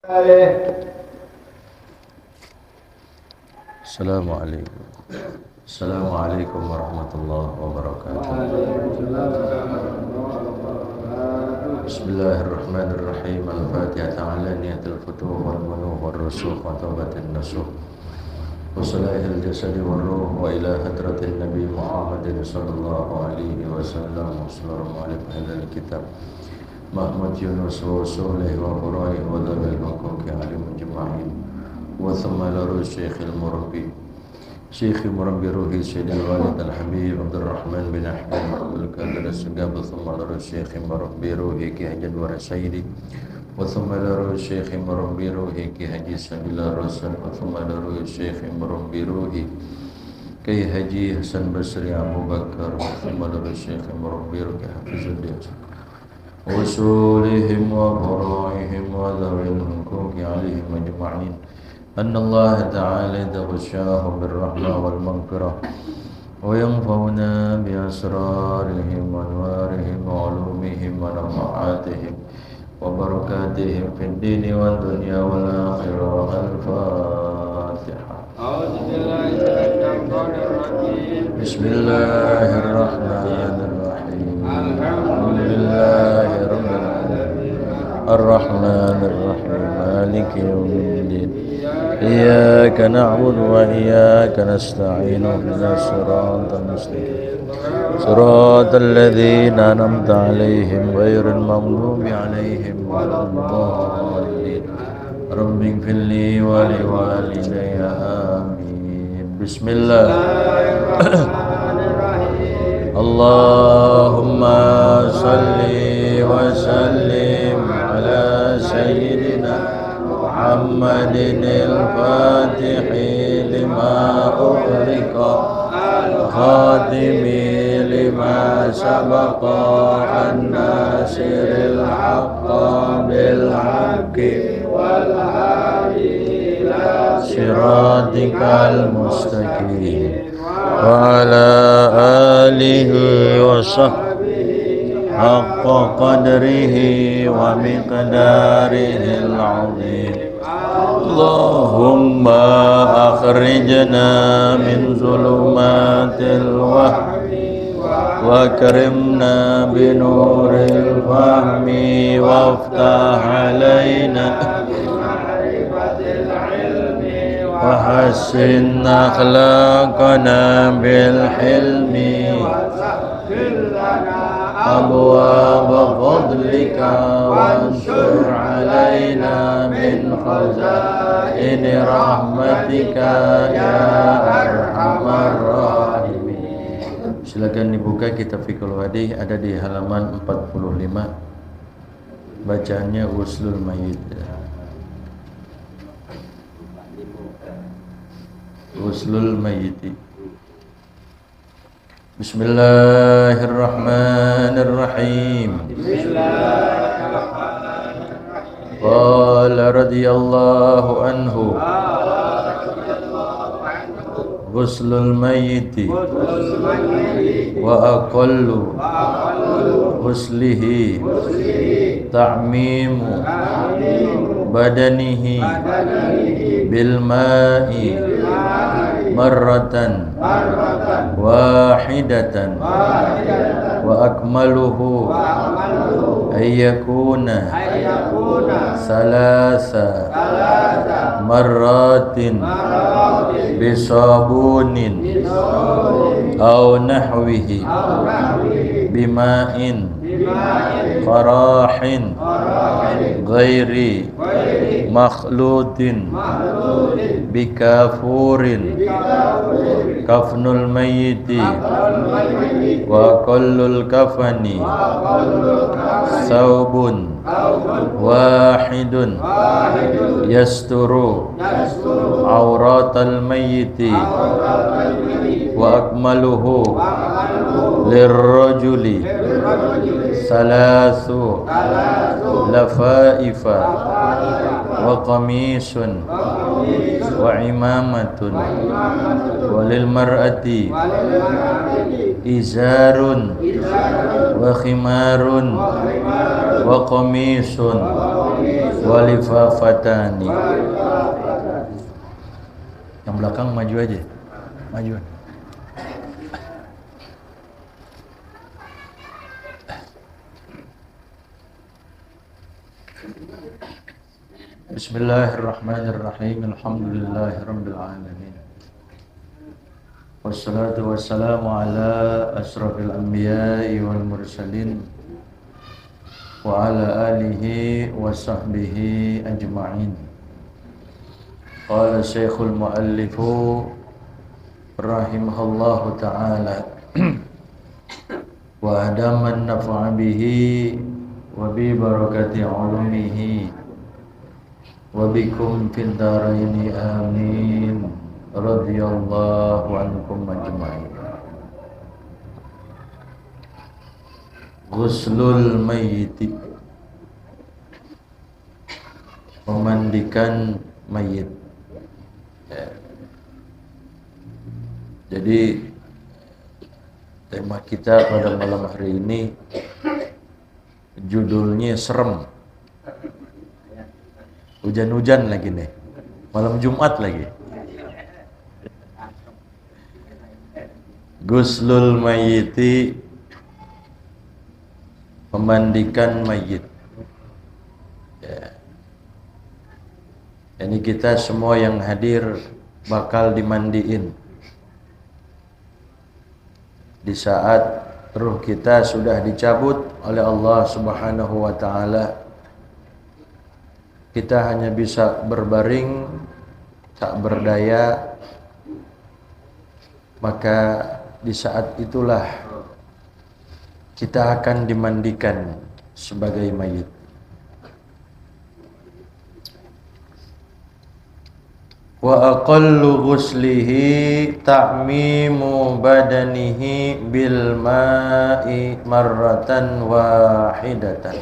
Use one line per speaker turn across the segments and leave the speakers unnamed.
Assalamualaikum. Assalamualaikum warahmatullahi wabarakatuh. Bismillahirrahmanirrahim. Al-Fatihah ta'ala niyatul futuh wal manuh wal rusukh wa taubatin nasuh wa salahil jasadi wal ruh wa ila hadratin Nabi Muhammadin sallallahu alaihi wasallam. Assalamualaikum ahlal kitab Mahmud Yunus wa Sulih wa Qurai wa Dhabil Hukuki alim jema'in wa thumma laru Syekhil Murabbi Syekhi Murabbi Ruhi Sayyidil Walid Al-Habib Abdul Rahman bin Ahmad Abdul Qadir As-Segab wa thumma laru Syekhi Murabbi Ruhi Ki Haji Anwar Sayyidi wa thumma laru Syekhi Murabbi Ruhi Ki Haji Sadillah Rasul wa thumma laru Syekhi Murabbi Ruhi Ki Haji Hasan Basri Abu Bakar wa thumma laru Syekhi Murabbi Ruhi Hafizuddin وصولهم وبرائهم وذوي الحقوق عليهم أجمعين أن الله تعالى تغشاهم بالرحمة والمغفرة وينفعنا بأسرارهم وأنوارهم وعلومهم ونفعاتهم وبركاتهم في الدين والدنيا والآخرة. الفاتحة. أعوذ بالله من الشيطان الرجيم. بسم الله الرحمن الرحيم. الحمد لله رب العالمين الرحمن الرحيم مالك يوم الدين إياك نعبد وإياك نستعين اهدنا الصراط المستقيم صراط الذين أنعمت عليهم غير المغضوب عليهم ولا الضالين رب اغفر لي ولوالدي آمين. بسم الله اللهم صل وسلم على سيدنا محمد الفاتح لما أغلق الخاتم لما سبق الناصر الحق بالحق والهادي إلى صراطك المستقيم وعلى آله وصحبه حق قدره ومقداره العظيم. اللهم أخرجنا من ظلمات الوهم وأكرمنا بنور الفهم وافتح علينا وحسن أخلاقنا بالحلم وسهل لنا أبواب فضلك وانشر علينا من خزائن رحمتك يا أرحم الراحمين. Silakan dibuka kitab Fiqhul Hadis, ada di halaman 45. Bacaannya Ghuslul Mayyit. Ghuslul Mayyiti. Bismillahirrahmanirrahim. Bismillahirrahmanirrahim. Qala radhiyallahu anhu. Ghuslul Mayyiti wa aqallu ghuslihi ta'mimu badanihi bil ma'i marratan wahidatan wa akmaluhu ayyakuna salasa marratin bisabunin aw nahwihi bima'in farahin ghairi makhlutin bikafurin kafnul mayyiti wa qallul kafani saubun wahidun yasturu auratal mayyiti wa akmaluhu lirrajuli salasu lafaifa wa qamisun wa imamatun walil mar'ati izarun wa khimarun wa qamisun walifafatani. Yang belakang maju aja, maju. Bismillahirrahmanirrahim. Alhamdulillahirabbil alamin. Wassalatu wassalamu ala asrafil anbiya'i wal mursalin wa ala alihi wa sahbihi ajma'in. Qala Syekhul Muallifu rahimahullahu ta'ala wa adaman nafa'a bihi wa bi barakati ulumihi wa bikum fid dharaini amin. Radhiyallahu ankum ajma'in. Ghuslul mayyiti, memandikan mayit. Ya. Jadi tema kita pada malam hari ini judulnya serem. Hujan-hujan lagi nih, malam Jumat lagi. Ghuslul mayyiti, memandikan mayit. Ya. Ini kita semua yang hadir bakal dimandiin di saat ruh kita sudah dicabut oleh Allah Subhanahu wa ta'ala. Kita hanya bisa berbaring, tak berdaya. Maka di saat itulah kita akan dimandikan sebagai mayit. Wa aqallu ghuslihi ta'mimu badanihi bil ma'i marratan wahidatan.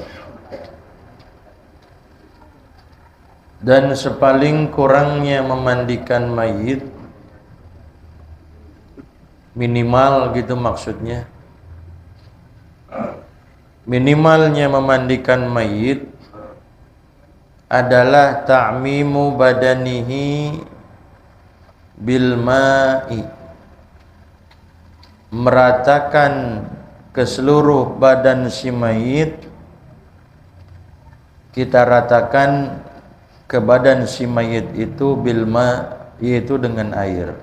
Dan sepaling kurangnya memandikan mayit, minimal gitu maksudnya, minimalnya memandikan mayit adalah ta'mimu badanihi bil ma'i, meratakan ke seluruh badan si mayit, kita ratakan ke badan si mayit itu bil ma', yaitu dengan air.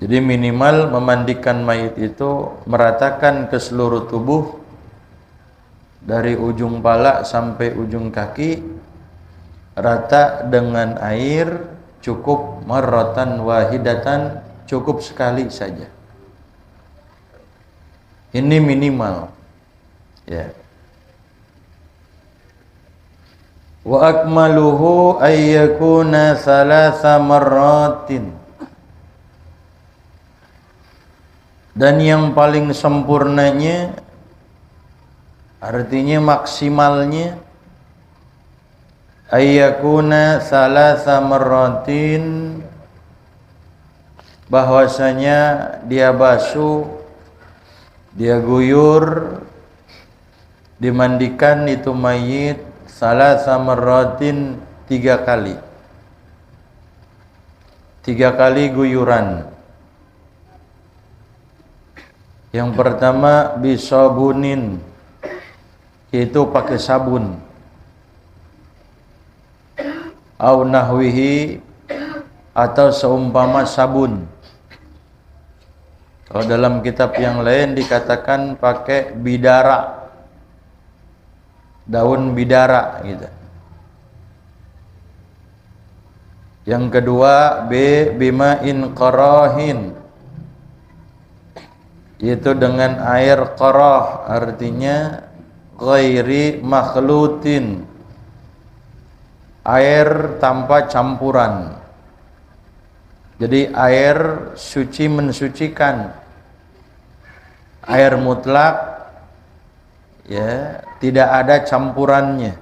Jadi minimal memandikan mayit itu meratakan ke seluruh tubuh dari ujung pala sampai ujung kaki, rata dengan air, cukup marratan wahidatan, cukup sekali saja. Ini minimal. Ya. Wa akmaluhu ayyakuna thalatha marratin. Dan yang paling sempurnanya, artinya maksimalnya, ayyakuna thalatha marratin, bahwasanya dia basuh, dia guyur, dimandikan itu mayit thalatha marratin, 3 kali. 3 kali guyuran. Yang pertama bisabunin, yaitu pakai sabun, au nahwihi, atau seumpama sabun. Kalau dalam kitab yang lain dikatakan pakai bidara, daun bidara gitu. Yang kedua bima'in qarahin, yaitu dengan air qarah, artinya ghairi makhlutin, air tanpa campuran. Jadi air suci mensucikan, air mutlak, ya, tidak ada campurannya,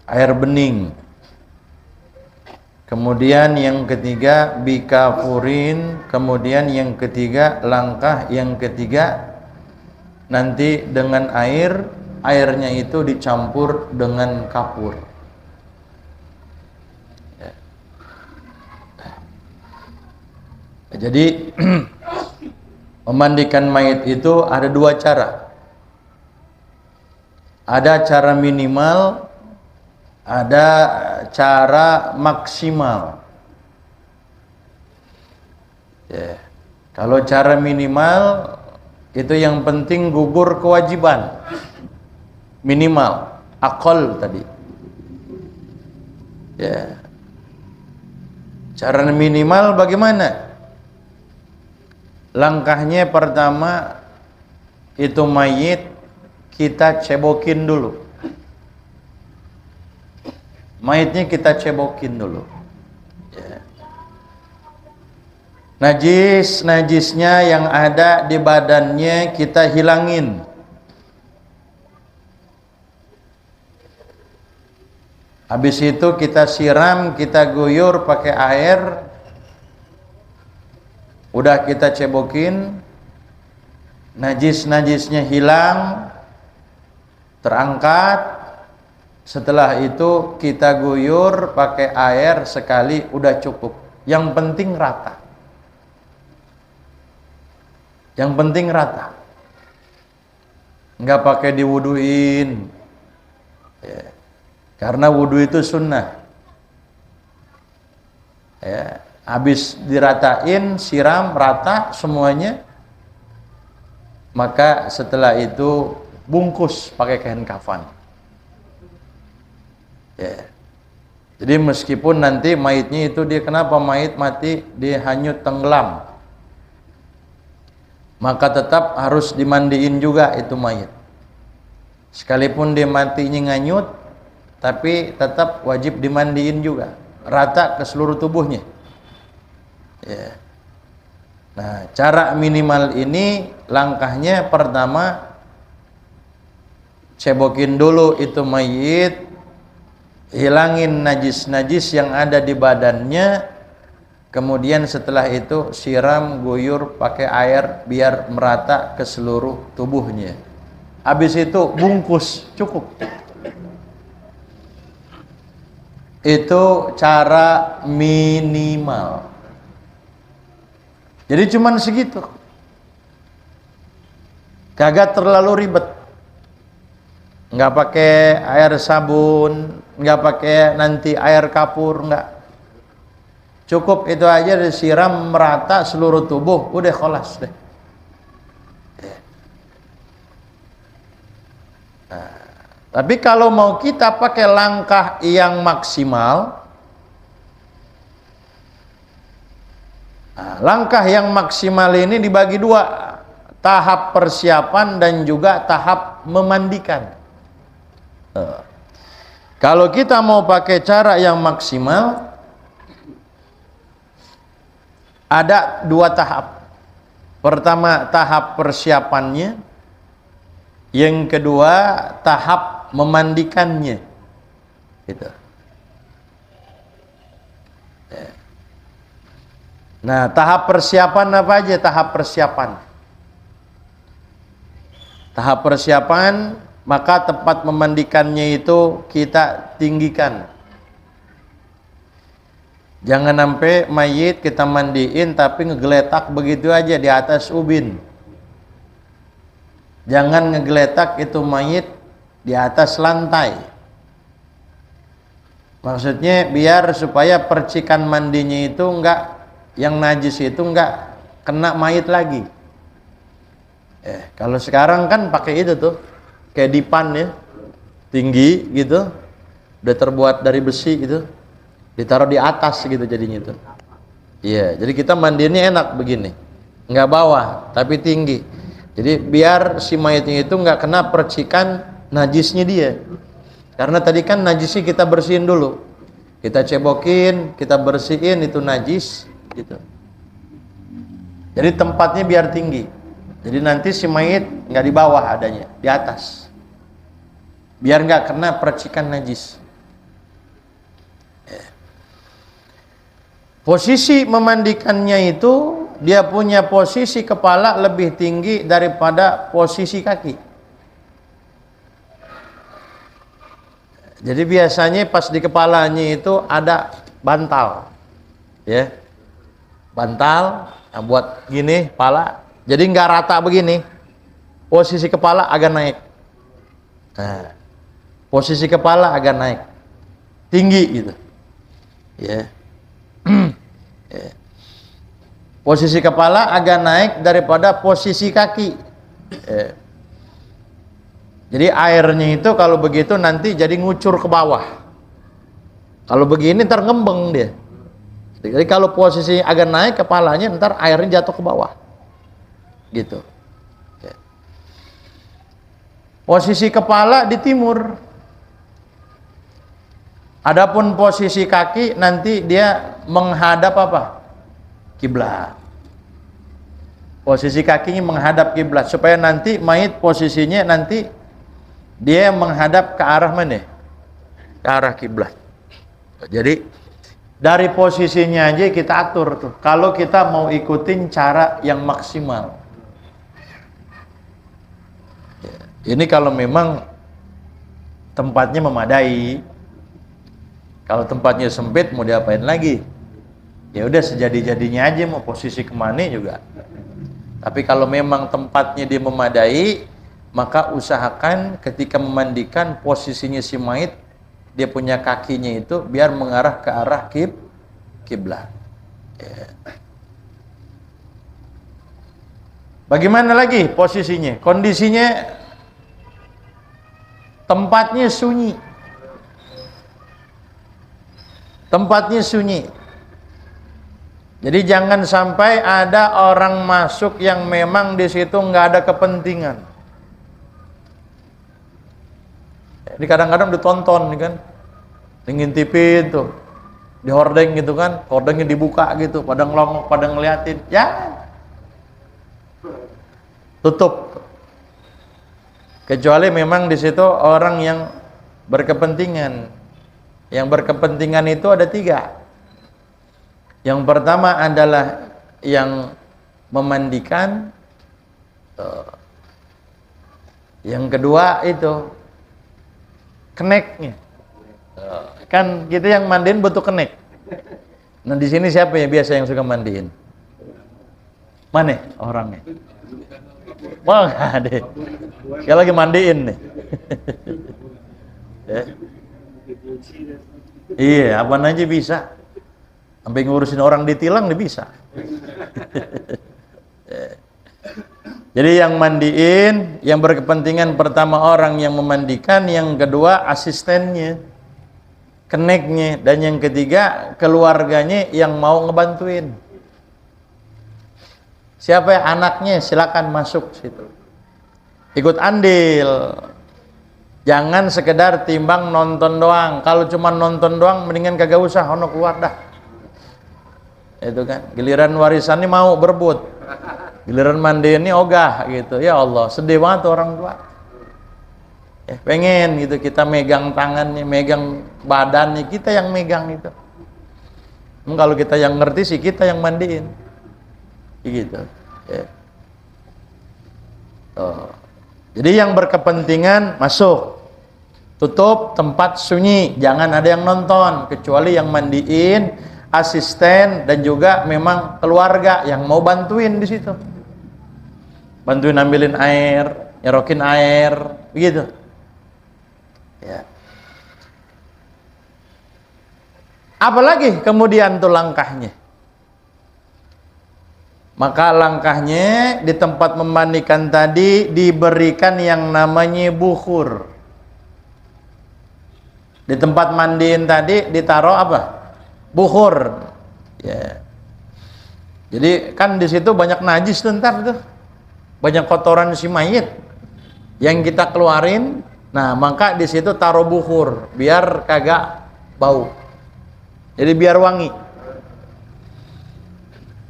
air bening. Kemudian yang ketiga bikafurin, kemudian yang ketiga, langkah yang ketiga, nanti dengan air airnya itu dicampur dengan kapur. Ya. Jadi memandikan mayit itu ada dua cara. Ada cara minimal, ada cara maksimal. Ya. Kalau cara minimal itu yang penting gugur kewajiban minimal, akal tadi. Ya. Cara minimal bagaimana? Langkahnya pertama itu mayit kita cebokin dulu. Mayitnya kita cebokin dulu. Ya. Najisnya yang ada di badannya kita hilangin. Habis itu kita siram, kita guyur pakai air. Udah kita cebokin, najisnya hilang, terangkat. Setelah itu kita guyur pakai air sekali, udah cukup. Yang penting rata. Yang penting rata. Enggak pakai diwuduin. Ya. Karena wudu itu sunnah. Ya. Habis diratain, siram rata semuanya. Maka setelah itu bungkus pakai kain kafan. Ya. Jadi meskipun nanti mayitnya itu dia kenapa mayit mati dia hanyut tenggelam, maka tetap harus dimandiin juga itu mayit. Sekalipun dia matinya nganyut, tapi tetap wajib dimandiin juga, rata ke seluruh tubuhnya. Ya. Nah, cara minimal ini langkahnya pertama cebokin dulu itu mayit, hilangin najis-najis yang ada di badannya, kemudian setelah itu siram guyur pakai air biar merata ke seluruh tubuhnya. Habis itu bungkus, cukup. Itu cara minimal. Jadi cuman segitu. Kagak terlalu ribet. Enggak pakai air sabun, enggak pakai nanti air kapur, enggak. Cukup itu aja disiram merata seluruh tubuh, udah kholas deh. Nah, tapi kalau mau kita pakai langkah yang maksimal, langkah yang maksimal ini dibagi dua, tahap persiapan dan juga tahap memandikan. Kalau kita mau pakai cara yang maksimal, ada dua tahap. Pertama tahap persiapannya, yang kedua tahap memandikannya. Gitu. Nah, tahap persiapan apa aja? Tahap persiapan. Tahap persiapan, maka tempat memandikannya itu kita tinggikan. Jangan sampai mayit kita mandiin tapi ngegeletak begitu aja di atas ubin. Jangan ngegeletak itu mayit di atas lantai. Maksudnya biar supaya percikan mandinya itu enggak, yang najis itu enggak kena mayit lagi. Kalau sekarang kan pakai itu tuh, kayak dipan ya, tinggi gitu, udah terbuat dari besi gitu, ditaruh di atas gitu jadinya tuh. Iya, jadi kita mandiinnya enak begini, nggak bawah tapi tinggi. Jadi biar si mayitnya itu nggak kena percikan najisnya dia. Karena tadi kan najisnya kita bersihin dulu, kita cebokin, kita bersihin itu najis gitu. Jadi tempatnya biar tinggi. Jadi nanti si mayit nggak di bawah adanya, di atas. Biar nggak kena percikan najis. Posisi memandikannya itu dia punya posisi kepala lebih tinggi daripada posisi kaki.
Jadi biasanya pas di kepalanya itu ada bantal, ya, bantal. Nah, buat gini kepala, jadi nggak rata begini. Posisi kepala agak naik. Nah, posisi kepala agak naik, tinggi gitu, ya. Ya. Posisi kepala agak naik daripada posisi kaki. Ya. Jadi airnya itu kalau begitu nanti jadi ngucur ke bawah. Kalau begini ntar ngembeng dia. Jadi kalau posisi agak naik kepalanya, ntar airnya jatuh ke bawah. Gitu. Ya. Posisi kepala di timur. Adapun posisi kaki nanti dia menghadap apa? Kiblat. Posisi kakinya menghadap kiblat supaya nanti mayit posisinya nanti dia menghadap ke arah mana? Ke arah kiblat. Jadi dari posisinya aja kita atur tuh. Kalau kita mau ikutin cara yang maksimal. Ini kalau memang tempatnya memadai. Kalau tempatnya sempit mau diapain lagi? Ya udah sejadi-jadinya aja, mau posisi kemana juga. Tapi kalau memang tempatnya dia memadai, maka usahakan ketika memandikan posisinya si mayit, dia punya kakinya itu biar mengarah ke arah kiblat. Ya. Bagaimana lagi posisinya? Kondisinya tempatnya sunyi. Tempatnya sunyi. Jadi jangan sampai ada orang masuk yang memang di situ nggak ada kepentingan. Jadi kadang-kadang ditonton kan, ngintipin tuh, di hordeng gitu kan, hordengnya dibuka gitu, pada ngelongok, pada ngeliatin, ya tutup. Kecuali memang di situ orang yang berkepentingan. Yang berkepentingan itu ada 3. Yang pertama adalah yang memandikan. Yang kedua itu keneknya. Kan kita yang mandiin butuh kenek. Nah di sini siapa ya biasa yang suka mandiin? Mana orangnya? Wah nggak ada. Saya lagi mandiin nih. Ya. Iya, apa aja bisa. Sampai ngurusin orang ditilang dia bisa. Jadi yang mandiin, yang berkepentingan pertama orang yang memandikan, yang kedua asistennya, keneknya, dan yang ketiga keluarganya yang mau ngebantuin. Siapa ya anaknya silakan masuk situ. Ikut andil. Jangan sekedar timbang nonton doang. Kalau cuma nonton doang mendingan kagak usah, ono keluar dah. Itu kan, giliran warisan ini mau berebut. Giliran mandi ini ogah gitu. Ya Allah, sedih banget orang tua. Ya, pengen gitu kita megang tangannya, megang badannya, kita yang megang itu. Kalau kita yang ngerti sih kita yang mandiin. Gitu. Ya. Oh. Jadi yang berkepentingan masuk. Tutup tempat sunyi, jangan ada yang nonton kecuali yang mandiin, asisten dan juga memang keluarga yang mau bantuin di situ. Bantuin ambilin air, nyerokin air, begitu. Ya. Apalagi kemudian tuh langkahnya. Maka langkahnya di tempat memandikan tadi diberikan yang namanya bukhur. Di tempat mandiin tadi ditaruh apa? Bukhur. Ya. Jadi kan di situ banyak najis ntar tuh. Banyak kotoran si mayit yang kita keluarin. Nah, maka di situ taruh bukhur biar kagak bau. Jadi biar wangi.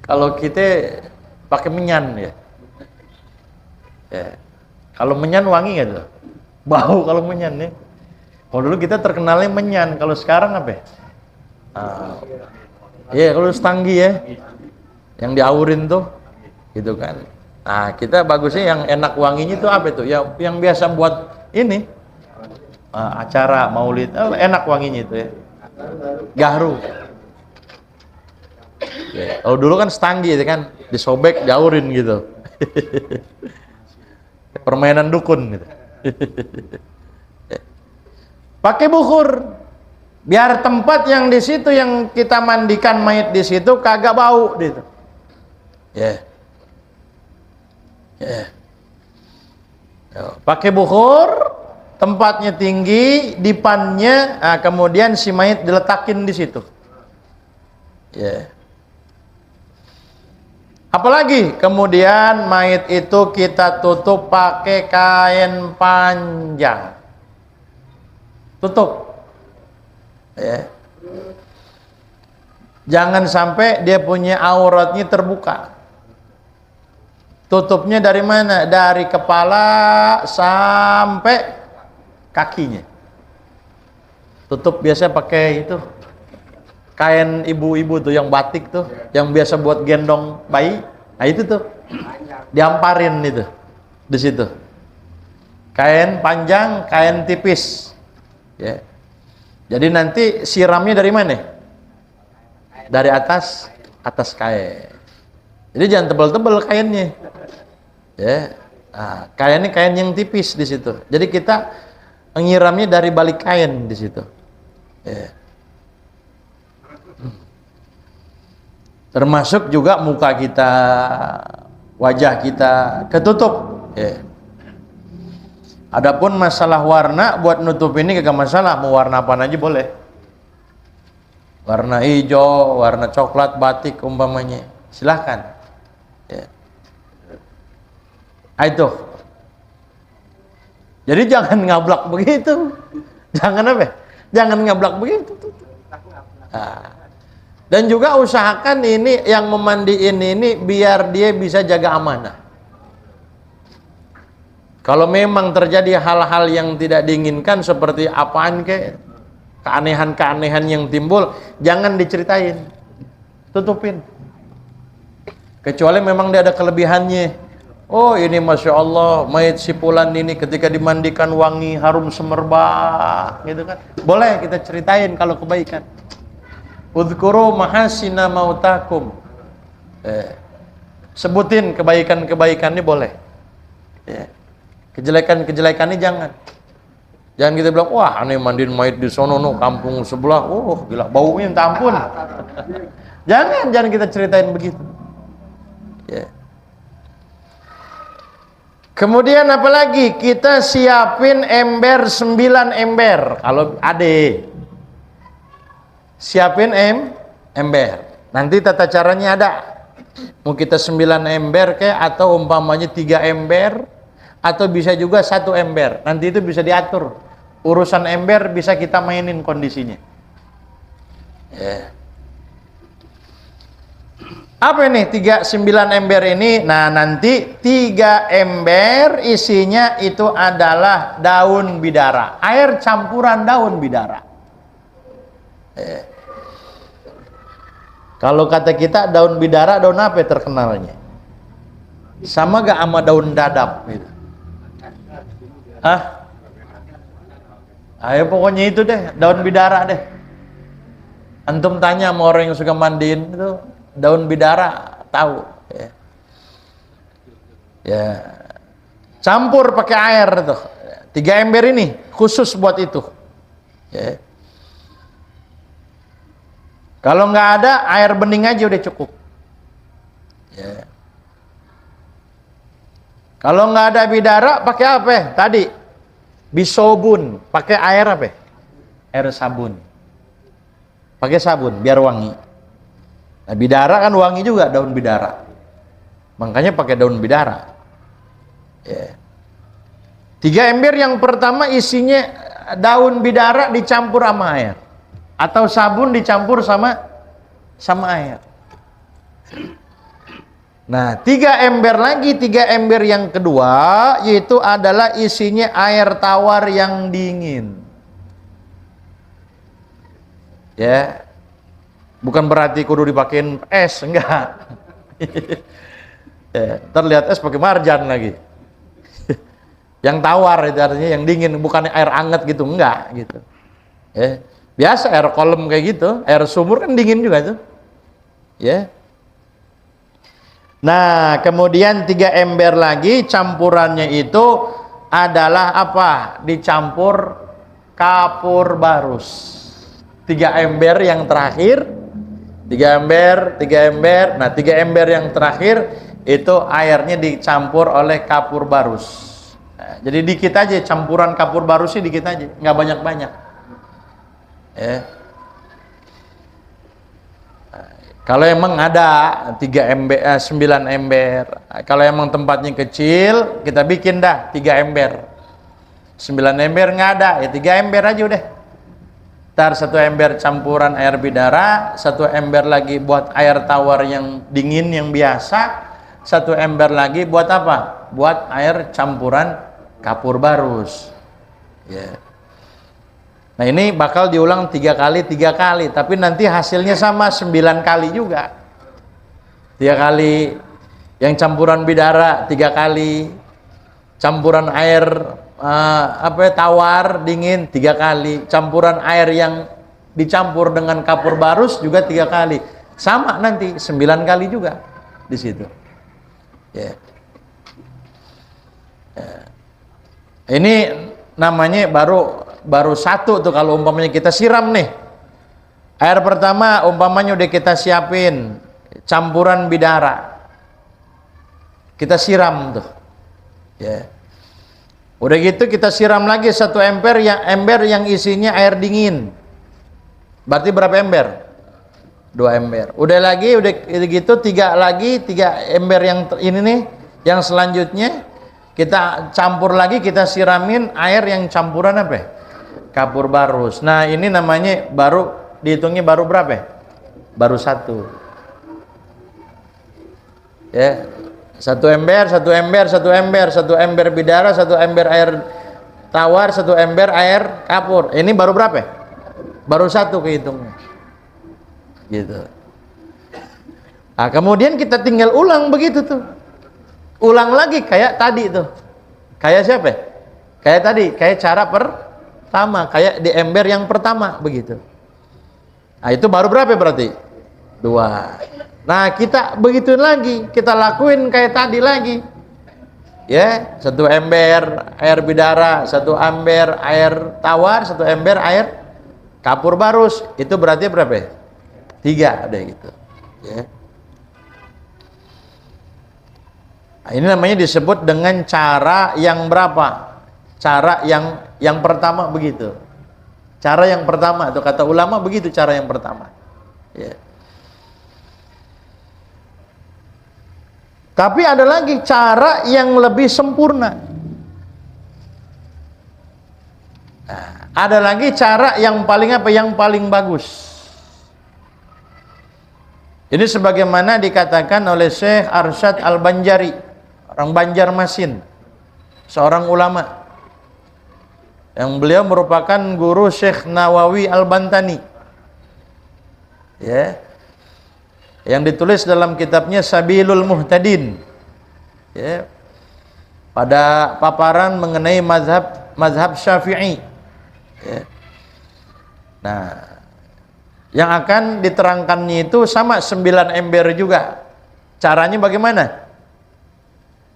Kalau kita pakai menyan ya. Ya. Kalau menyan wangi nggak tuh? Bau kalau menyan nih. Kalau dulu kita terkenalnya menyan, kalau sekarang apa ya? Iya, kalau setanggi ya. Yang diaurin tuh. Gitu kan. Nah, kita bagusnya yang enak wanginya tuh apa tuh? Ya, yang biasa buat ini. acara maulid, enak wanginya itu ya. Gaharu. Ya, kalau dulu kan setanggi itu kan, disobek, jaurin gitu. Permainan dukun gitu. Pakai bukhur, biar tempat yang di situ yang kita mandikan mayat di situ kagak bau gitu. Ya. Ya. Pakai bukhur, tempatnya tinggi, dipannya, kemudian si mayat diletakin di situ. Ya. Apalagi kemudian mayat itu kita tutup pakai kain panjang. Tutup. Ya. Jangan sampai dia punya auratnya terbuka. Tutupnya dari mana? Dari kepala sampai kakinya. Tutup biasa pakai itu kain ibu-ibu tuh yang batik tuh, yang biasa buat gendong bayi. Nah itu tuh diamparin itu di situ. Kain panjang, kain tipis. Ya. Jadi nanti siramnya dari mana? Dari atas kain. Jadi jangan tebal-tebal kainnya. Ya. Nah, kainnya kain yang tipis di situ. Jadi kita nyiramnya dari balik kain di situ. Ya. Termasuk juga muka kita, wajah kita ketutup. Ya. Adapun masalah warna buat nutup ini kagak masalah, mau warna apa aja boleh. Warna hijau, warna coklat, batik umpamanya, silahkan. Ya. Itu. Jadi jangan ngablak begitu. Jangan apa? Jangan ngablak begitu. Nah. Dan juga usahakan ini yang memandiin ini biar dia bisa jaga amanah. Kalau memang terjadi hal-hal yang tidak diinginkan seperti apaan ke keanehan-keanehan yang timbul, jangan diceritain, tutupin. Kecuali memang dia ada kelebihannya. Oh ini Masya Allah, mayat si Fulan ini ketika dimandikan wangi, harum semerbak, gitu kan. Boleh kita ceritain kalau kebaikan. Udhkuru mahasina mautakum. Sebutin kebaikan-kebaikan ini boleh. Ya. Kejelekan-kejelekan ini jangan. Jangan kita bilang, wah aneh mandiin mayat di sono no, kampung sebelah, gila baunya minta ampun. Jangan kita ceritain begitu. Ya. Kemudian apalagi kita siapin ember 9 ember kalau ade. Siapin ember. Nanti tata caranya ada. Mau kita 9 ember kayak atau umpamanya 3 ember atau bisa juga 1 ember. Nanti itu bisa diatur. Urusan ember bisa kita mainin kondisinya. Ya. Apa ini 9 ember ini? Nah, nanti 3 ember isinya itu adalah daun bidara. Air campuran daun bidara. Kalau kata kita daun bidara, daun apa terkenalnya? Sama gak sama daun dadap gitu? Ayo pokoknya itu deh, daun bidara deh. Antum tanya sama orang yang suka mandiin itu, daun bidara tahu. Ya. Campur pakai air tuh. 3 ember ini khusus buat itu. Ya. Kalau nggak ada, air bening aja udah cukup. Ya. Kalau nggak ada bidara, pakai apa? Tadi bisobun, pakai air apa? Air sabun. Pakai sabun biar wangi. Nah, bidara kan wangi juga, daun bidara. Makanya pakai daun bidara. Ya. 3 ember yang pertama isinya daun bidara dicampur sama air. Atau sabun dicampur sama air. Nah, 3 ember lagi, 3 ember yang kedua yaitu adalah isinya air tawar yang dingin. Ya. Bukan berarti kudu dipakein es, enggak. Ya, terlihat es pakai marjan lagi. Yang tawar itu artinya yang dingin, bukan air anget gitu, enggak gitu. Ya. Biasa air kolam kayak gitu, air sumur kan dingin juga tuh. Ya. Nah, kemudian 3 ember lagi campurannya itu adalah apa? Dicampur kapur barus. 3 ember yang terakhir, 3 ember, 3 ember. Nah, 3 ember yang terakhir itu airnya dicampur oleh kapur barus. Nah, jadi dikit aja campuran kapur barusnya, dikit aja, nggak banyak-banyak. Ya. Kalau emang ada 3 ember, 9 ember. Kalau emang tempatnya kecil, kita bikin dah 3 ember. 9 ember nggak ada, ya 3 ember aja udah. Ntar 1 ember campuran air bidara, 1 ember lagi buat air tawar yang dingin yang biasa, 1 ember lagi buat apa? Buat air campuran kapur barus. Ya. Nah, ini bakal diulang 3 kali, tapi nanti hasilnya sama 9 kali juga. 3 kali yang campuran bidara, 3 kali campuran air tawar dingin 3 kali, campuran air yang dicampur dengan kapur barus juga 3 kali. Sama nanti 9 kali juga di situ. Ya. Ya. Ini namanya baru satu tuh kalau umpamanya kita siram nih. Air pertama umpamanya udah kita siapin campuran bidara. Kita siram tuh. Ya. Udah gitu kita siram lagi 1 ember yang isinya air dingin. Berarti berapa ember? 2 ember. Udah gitu 3 ember yang ini nih, yang selanjutnya kita campur lagi, kita siramin air yang campuran apa? Kapur barus. Nah, ini namanya baru dihitungnya baru berapa? Baru 1. Ya. 1 ember, 1 ember, 1 ember, 1 ember bidara, 1 ember air tawar, 1 ember air kapur. Ini baru berapa? Baru 1 kehitungnya. Gitu. Nah, kemudian kita tinggal ulang begitu tuh. Ulang lagi kayak tadi tuh. Kayak siapa? Kayak tadi, kayak cara pertama, kayak di ember yang pertama begitu. Nah, itu baru berapa berarti? 2. Nah, kita begituin lagi, kita lakuin kayak tadi lagi. Ya, 1 ember air bidara, 1 ember air tawar, 1 ember air kapur barus. Itu berarti berapa? 3 ada gitu. Ya. Nah, ini namanya disebut dengan cara yang berapa? Cara yang pertama begitu. Cara yang pertama itu kata ulama begitu, cara yang pertama. Ya. Tapi ada lagi cara yang lebih sempurna. Nah, ada lagi cara yang paling apa? Yang paling bagus. Ini sebagaimana dikatakan oleh Syekh Arsyad Al-Banjari, orang Banjarmasin, seorang ulama yang beliau merupakan guru Syekh Nawawi Al-Bantani. Ya. Yang ditulis dalam kitabnya Sabilul Muhtadin. Ya. Pada paparan mengenai mazhab Syafi'i. Ya. Nah, yang akan diterangkannya itu sama 9 ember juga. Caranya bagaimana?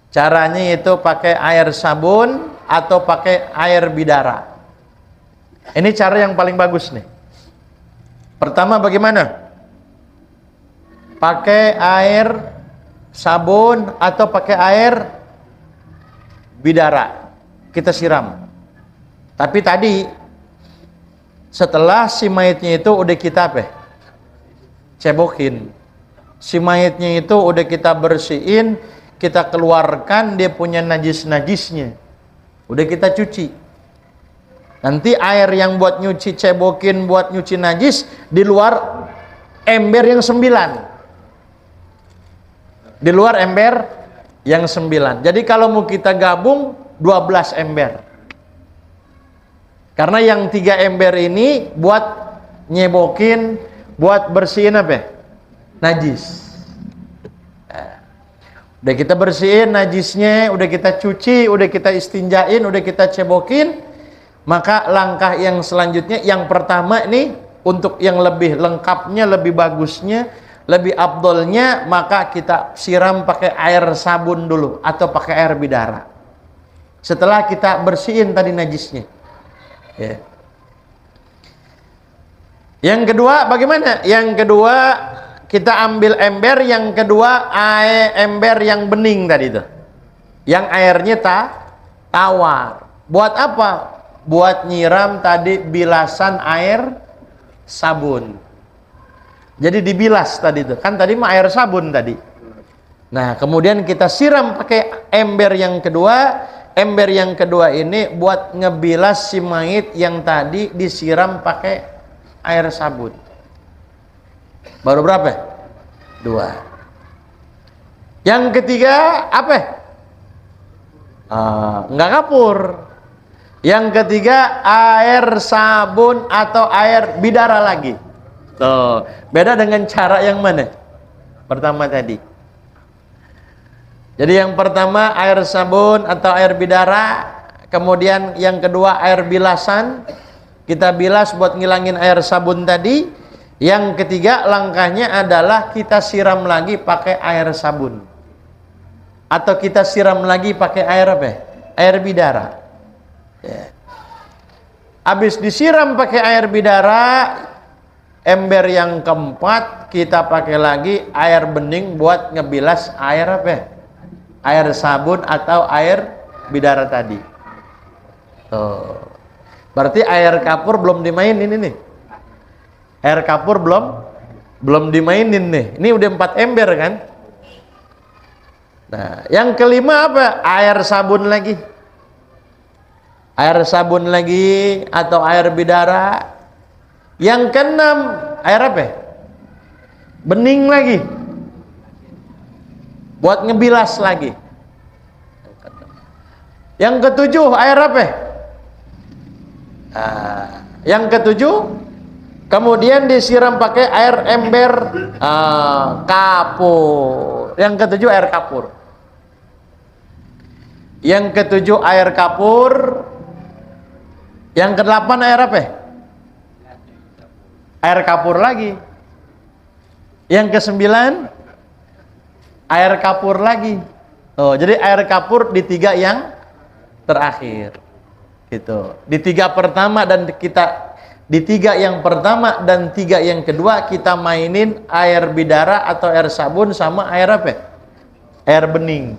Caranya itu pakai air sabun atau pakai air bidara. Ini cara yang paling bagus nih. Pertama bagaimana? Pakai air sabun atau pakai air bidara. Kita siram. Tapi tadi setelah si mayatnya itu udah kita apa? Cebokin. Si mayatnya itu udah kita bersihin, kita keluarkan dia punya najis-najisnya. Udah kita cuci. Nanti air yang buat nyuci cebokin, buat nyuci najis di luar ember yang 9. Di luar ember yang 9. Jadi kalau mau kita gabung 12 ember. Karena yang 3 ember ini buat nyebokin, buat bersihin apa? Najis. Udah kita bersihin najisnya, udah kita cuci, udah kita istinjain, udah kita cebokin, maka langkah yang selanjutnya, yang pertama nih, untuk yang lebih lengkapnya, lebih bagusnya, lebih afdolnya, maka kita siram pakai air sabun dulu atau pakai air bidara. Setelah kita bersihin tadi najisnya. Ya. Yang kedua bagaimana? Yang kedua kita ambil ember, yang kedua ember yang bening tadi itu, yang airnya tawar. Buat apa? Buat nyiram tadi bilasan air sabun. Jadi dibilas tadi itu, kan tadi mah air sabun tadi. Nah kemudian kita siram pakai ember yang kedua. Ember yang kedua ini buat ngebilas si mayit yang tadi disiram pakai air sabun. Baru berapa? 2. Yang ketiga apa? Enggak kapur. Yang ketiga air sabun atau air bidara lagi. Tuh, beda dengan cara yang mana? Pertama tadi. Jadi yang pertama air sabun atau air bidara, kemudian yang kedua air bilasan. Kita bilas buat ngilangin air sabun tadi. Yang ketiga langkahnya adalah kita siram lagi pakai air sabun. Atau kita siram lagi pakai air apa? Air bidara. Ya. Habis disiram pakai air bidara, ember yang keempat kita pakai lagi air bening buat ngebilas air apa? Air sabun atau air bidara tadi. Tuh. Berarti air kapur belum dimainin ini. Air kapur belum dimainin nih. Ini udah 4 ember kan? Nah, yang kelima apa? Air sabun lagi. Air sabun lagi atau air bidara. Yang keenam air apa? Bening lagi. Buat ngebilas lagi. Yang ketujuh air apa? Yang ketujuh kemudian disiram pakai air ember kapur. Yang ketujuh air kapur. Yang ketujuh air kapur. Yang kedelapan air apa? Air kapur lagi. Yang kesembilan air kapur lagi. Oh, jadi air kapur di 3 yang terakhir. Gitu. Di 3 pertama dan kita di 3 yang pertama dan 3 yang kedua kita mainin air bidara atau air sabun sama air apa? Air bening.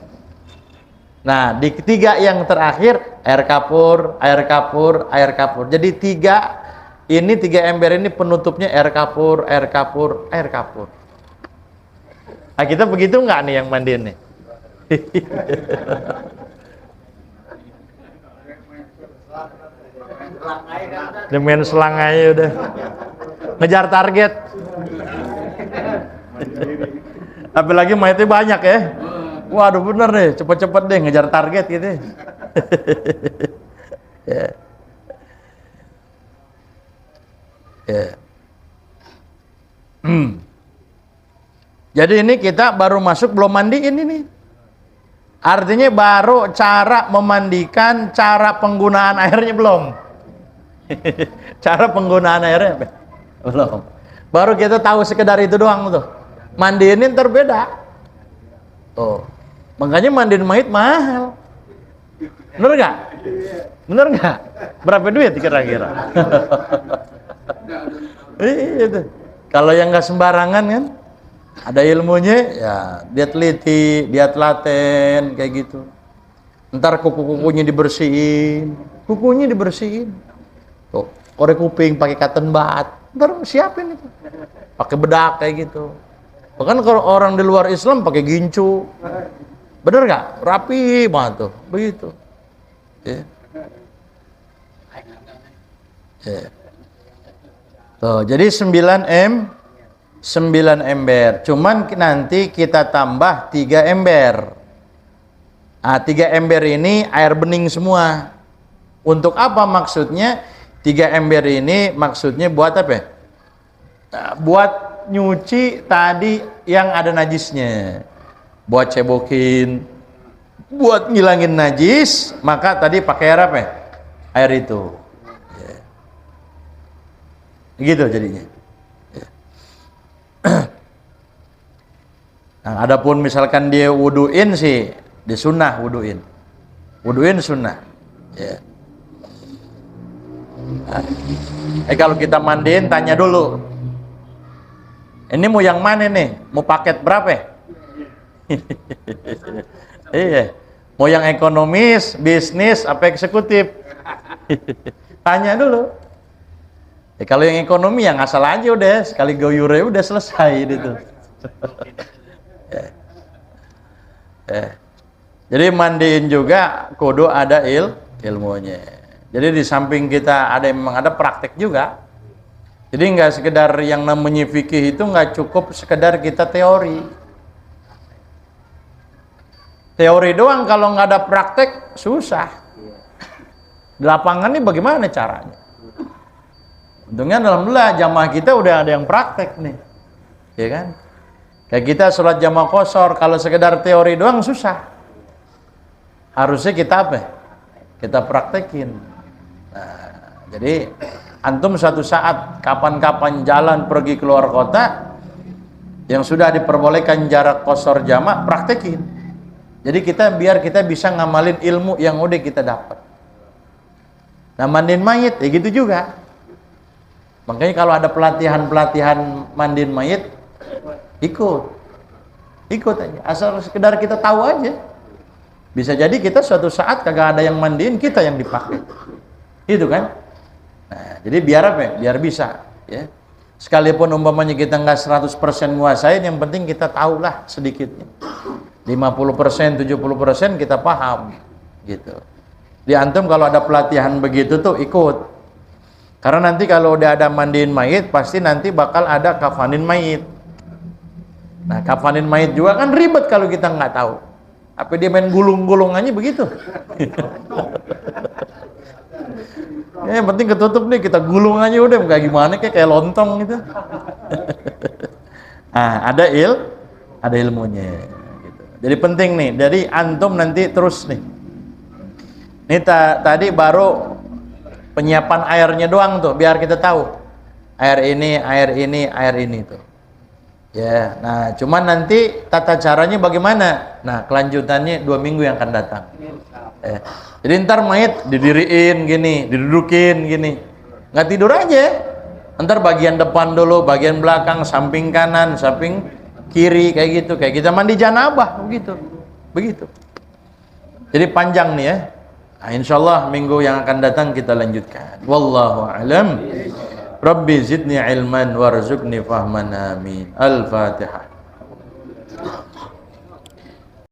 Nah, di 3 yang terakhir air kapur, air kapur, air kapur. Jadi 3 ember ini penutupnya air kapur, air kapur, air kapur. Nah, kita begitu nggak nih yang mandiin nih? Dia main selang aja udah. Ngejar target. Apalagi mayatnya banyak ya. Waduh bener deh, cepet-cepet deh ngejar target gitu. Ya. Ya. Jadi ini kita baru masuk belum mandiin ini. Artinya baru cara memandikan, cara penggunaan airnya belum. Cara penggunaan airnya apa? Belum. Baru kita tahu sekedar itu doang tuh. Mandiinin terbeda. Tuh. Makanya mandiin mayit mahal. Bener nggak? Bener nggak? Berapa duit kira-kira? Itu. Kalau yang nggak sembarangan kan, ada ilmunya, ya dia teliti, dia telaten kayak gitu. Ntar kuku-kukunya dibersihin, kukunya dibersihin. Tuh, korek kuping pakai cotton bud, ntar siapin itu, pakai bedak kayak gitu. Bahkan kalau orang di luar Islam pakai gincu, bener nggak? Rapi banget tuh, begitu. Ya. Ya. Tuh, jadi 9 ember. Cuman nanti kita tambah 3 ember. Nah, 3 ember ini air bening semua. Untuk apa maksudnya? 3 ember ini maksudnya buat apa? Nah, buat nyuci tadi yang ada najisnya. buat cebokin, buat ngilangin najis, maka tadi pakai air apa? Air itu. Ya. Gitu jadinya. Ya. Nah, adapun misalkan dia wuduin sih, disunnah wuduin. Wuduin sunnah. Ya. Kalau kita mandiin tanya dulu. Ini mau yang mana nih? Mau paket berapa? Iya. Mau yang ekonomis, bisnis, apa eksekutif? Tanya dulu. Kalau yang ekonomi yang asal aja udah, sekali goyure udah selesai gitu. Jadi mandiin juga kudu ada ilmunya. Jadi di samping kita ada memang ada praktek juga. Jadi nggak sekedar yang namanya fikih itu nggak cukup sekedar kita teori. Teori doang kalau nggak ada praktek susah. Di lapangan ini bagaimana caranya? Untungnya alhamdulillah jamaah kita udah ada yang praktek nih, ya kan? Kayak kita sholat jamaah qashar kalau sekedar teori doang susah. Harusnya kita apa? Kita praktekin. Nah, jadi antum suatu saat kapan-kapan jalan pergi keluar kota yang sudah diperbolehkan jarak qashar jamaah, praktekin. Jadi biar kita bisa ngamalin ilmu yang udah kita dapat. Nah, mandiin mayit ya gitu juga. Makanya kalau ada pelatihan mandiin mayit, ikut aja. Asal sekedar kita tahu aja. Bisa jadi kita suatu saat kagak ada yang mandiin, kita yang dipakai. Itu kan? Nah, jadi biar apa ya? Biar bisa, ya. Sekalipun umpamanya kita nggak 100% nguasain, yang penting kita tahulah sedikitnya. 50%, 70% kita paham, gitu. Di antum kalau ada pelatihan begitu tuh ikut. Karena nanti kalau udah ada mandiin mayit, pasti nanti bakal ada kafanin mayit. Nah, kafanin mayit juga kan ribet kalau kita nggak tahu. Apa dia main gulung-gulungannya begitu? Ya, yang penting ketutup nih, kita gulung aja udah, kayak gimana kayak lontong gitu. Nah, ada ilmunya gitu. Jadi penting nih, dari antum nanti terus nih. Ini tadi baru penyiapan airnya doang tuh, biar kita tahu. Air ini tuh. Ya, nah cuman nanti tata caranya bagaimana? Nah, kelanjutannya 2 minggu yang akan datang. Jadi ntar mayit didiriin gini, didudukin gini, nggak tidur aja. Ntar bagian depan dulu, bagian belakang, samping kanan, samping kiri, kayak gitu. Kayak kita mandi janabah, begitu. Jadi panjang nih ya. Nah, insyaallah minggu yang akan datang kita lanjutkan. Wallahu a'lam. Rabbi zidni ilman warzuqni fahman, amin. Al-Fatihah.